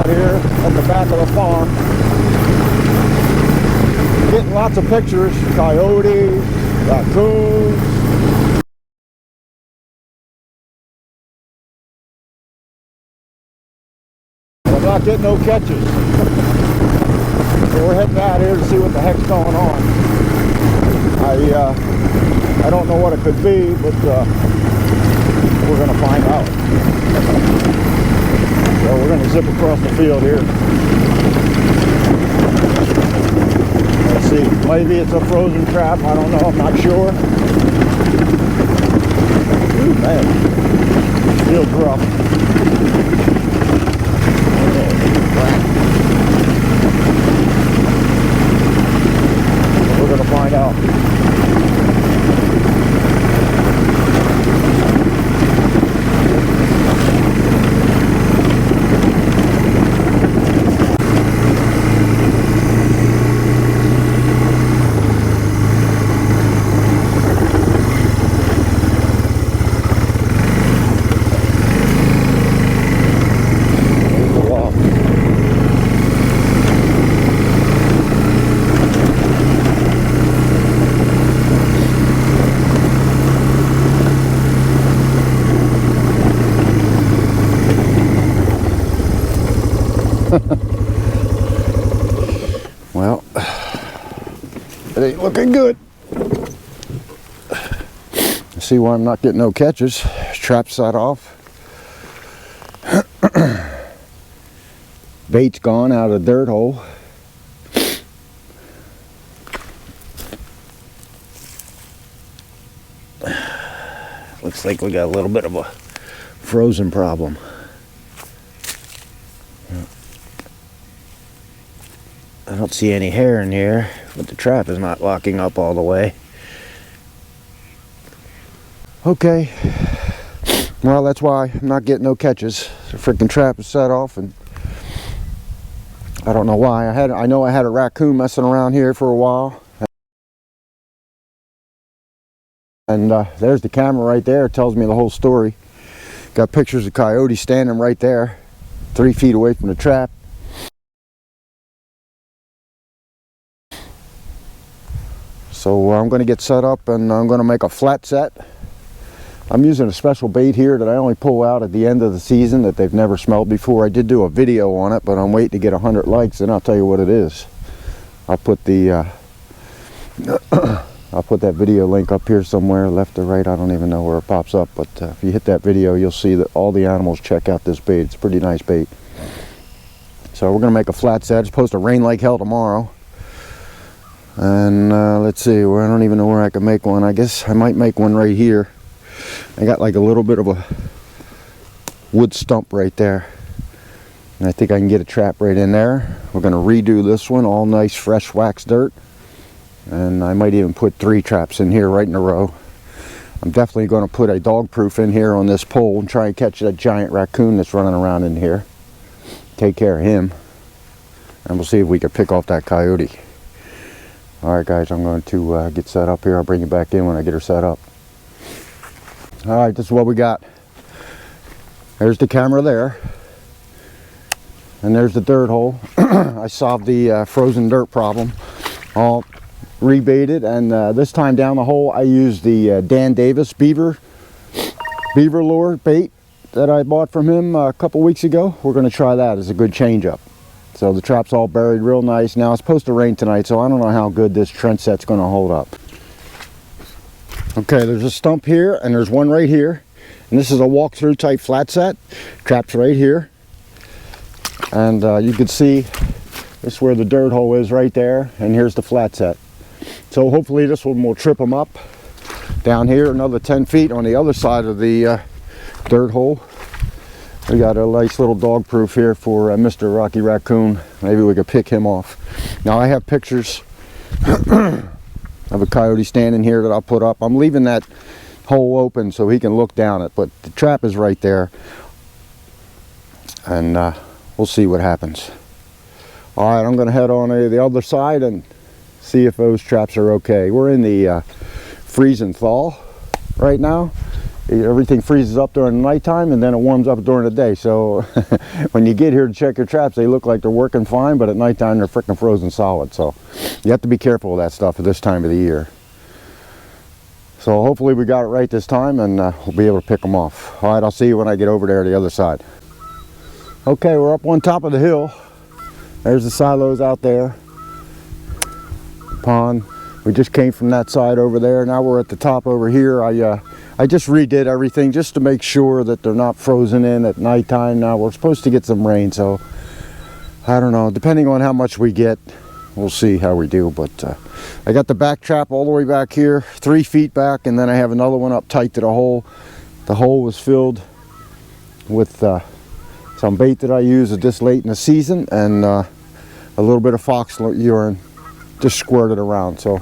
out here at the back of the farm. Getting lots of pictures, coyotes, raccoons. But I'm not getting no catches. So we're heading out here to see what the heck's going on. I don't know what it could be, but we're going to find out. So we're going to zip across the field here. Let's see, maybe it's a frozen trap, I don't know, I'm not sure. Ooh, man, feels rough. We're going to find out. Well, it ain't looking good. See why I'm not getting no catches. Trap set off. Bait's gone out of the dirt hole. Looks like we got a little bit of a frozen problem. I don't see any hair in here, but the trap is not locking up all the way. Okay, well, that's why I'm not getting no catches. The freaking trap is set off, and I don't know why. I know I had a raccoon messing around here for a while, and there's the camera right there. It tells me the whole story. Got pictures of coyotes standing right there, 3 feet away from the trap. So I'm going to get set up, and I'm going to make a flat set. I'm using a special bait here that I only pull out at the end of the season that they've never smelled before. I did do a video on it, but I'm waiting to get 100 likes, and I'll tell you what it is. I'll put the I'll put that video link up here somewhere, left or right. I don't even know where it pops up, but if you hit that video, you'll see that all the animals check out this bait. It's a pretty nice bait. So we're going to make a flat set. It's supposed to rain like hell tomorrow. And let's see, I don't even know where I can make one. I guess I might make one right here. I got like a little bit of a wood stump right there, and I think I can get a trap right in there. We're going to redo this one, all nice fresh wax dirt, and I might even put 3 traps in here right in a row. I'm definitely going to put a dog proof in here on this pole and try and catch that giant raccoon that's running around in here. Take care of him, and we'll see if we can pick off that coyote. Alright guys, I'm going to get set up here. I'll bring you back in when I get her set up. Alright, this is what we got. There's the camera there. And there's the dirt hole. I solved the frozen dirt problem. All rebaited, and this time down the hole I used the Dan Davis beaver lure bait that I bought from him a couple weeks ago. We're going to try that as a good change up. So the trap's all buried real nice. Now it's supposed to rain tonight, so I don't know how good this trench set's going to hold up. Okay, there's a stump here, and there's one right here. And this is a walk-through type flat set. Trap's right here. And you can see this is where the dirt hole is right there, and here's the flat set. So hopefully this one will trip them up. Down here, another 10 feet on the other side of the dirt hole. We got a nice little dog proof here for Mr. Rocky Raccoon. Maybe we could pick him off. Now I have pictures of a coyote standing here that I'll put up. I'm leaving that hole open so he can look down it, but the trap is right there, and we'll see what happens. All right, I'm going to head on the other side and see if those traps are okay. We're in the freeze and thaw right now, everything freezes up during the nighttime and then it warms up during the day. So when you get here to check your traps, they look like they're working fine, but at nighttime they're freaking frozen solid. So you have to be careful with that stuff at this time of the year. So hopefully we got it right this time, and we'll be able to pick them off. All right, I'll see you when I get over there to the other side. Okay, we're up on top of the hill. There's the silos out there. Pond. We just came from that side over there. Now we're at the top over here. I just redid everything just to make sure that they're not frozen in at nighttime. Now we're supposed to get some rain, so I don't know. Depending on how much we get, we'll see how we do. But I got the back trap all the way back here, 3 feet back, and then I have another one up tight to the hole. The hole was filled with some bait that I used this late in the season, and a little bit of fox urine just squirted around. So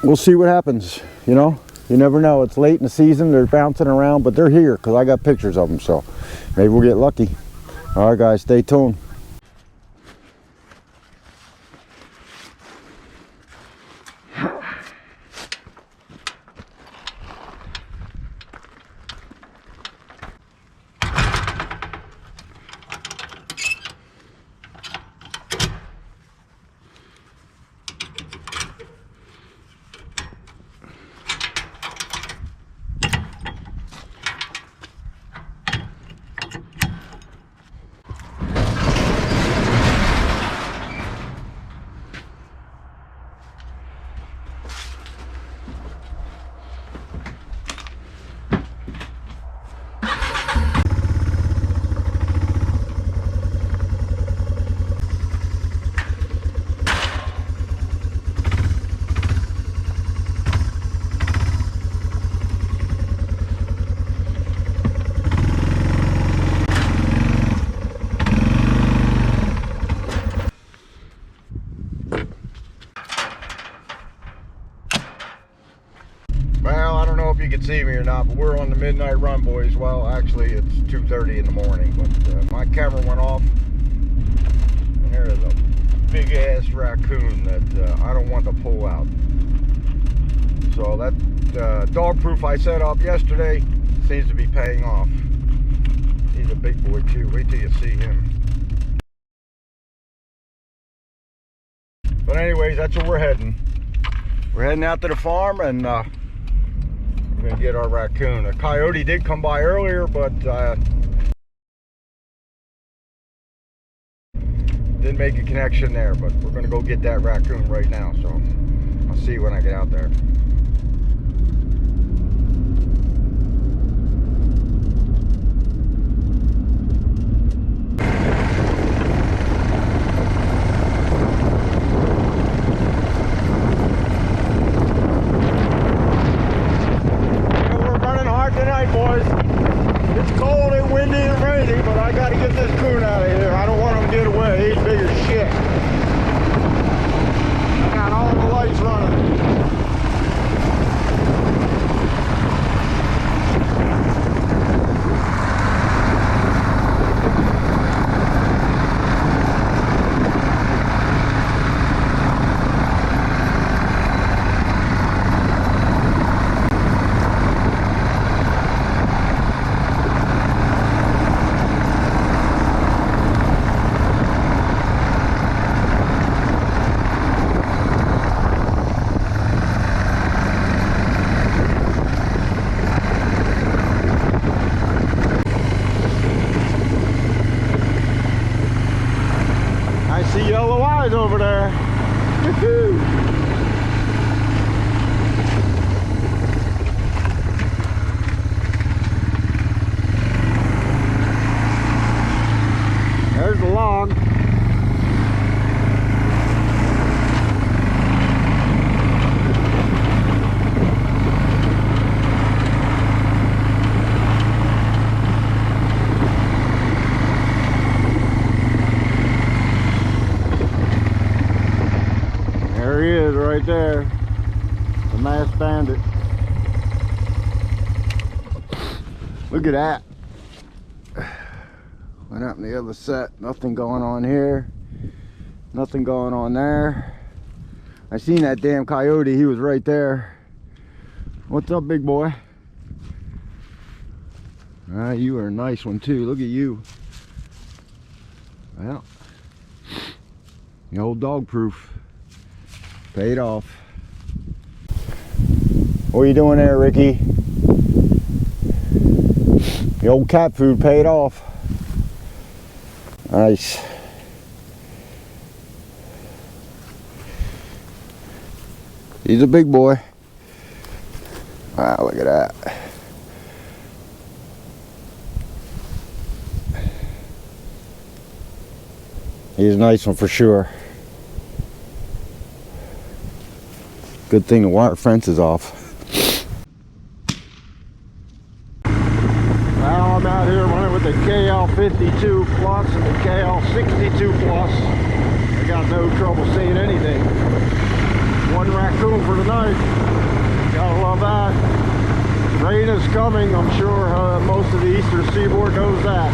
we'll see what happens, you know. You never know. It's late in the season. They're bouncing around, but they're here because I got pictures of them. So maybe we'll get lucky. All right, guys, stay tuned. Well, I don't know if you can see me or not, but we're on the midnight run, boys. Well, actually, it's 2:30 in the morning, but my camera went off, and there is a big-ass raccoon that I don't want to pull out. So that dog proof I set up yesterday seems to be paying off. He's a big boy, too. Wait till you see him. But anyways, that's where we're heading. We're heading out to the farm, and we're gonna get our raccoon. A coyote did come by earlier, but didn't make a connection there. But we're gonna go get that raccoon right now. So I'll see you when I get out there. Yellow eyes over there. There's the log. There he is right there, the masked bandit. Look at that. Went up in the other set, nothing going on here, nothing going on there. I seen that damn coyote, he was right there. What's up, big boy? Ah, you are a nice one too. Look at you. Well, the old dog proof paid off. What are you doing there, Ricky? The old cat food paid off. Nice. He's a big boy. Wow, look at that. He's a nice one for sure. Good thing the wire fence is off. Now I'm out here running with the KL52 Plus and the KL62 Plus. I got no trouble seeing anything. One raccoon for tonight. Gotta love that. Rain is coming, I'm sure most of the eastern seaboard knows that.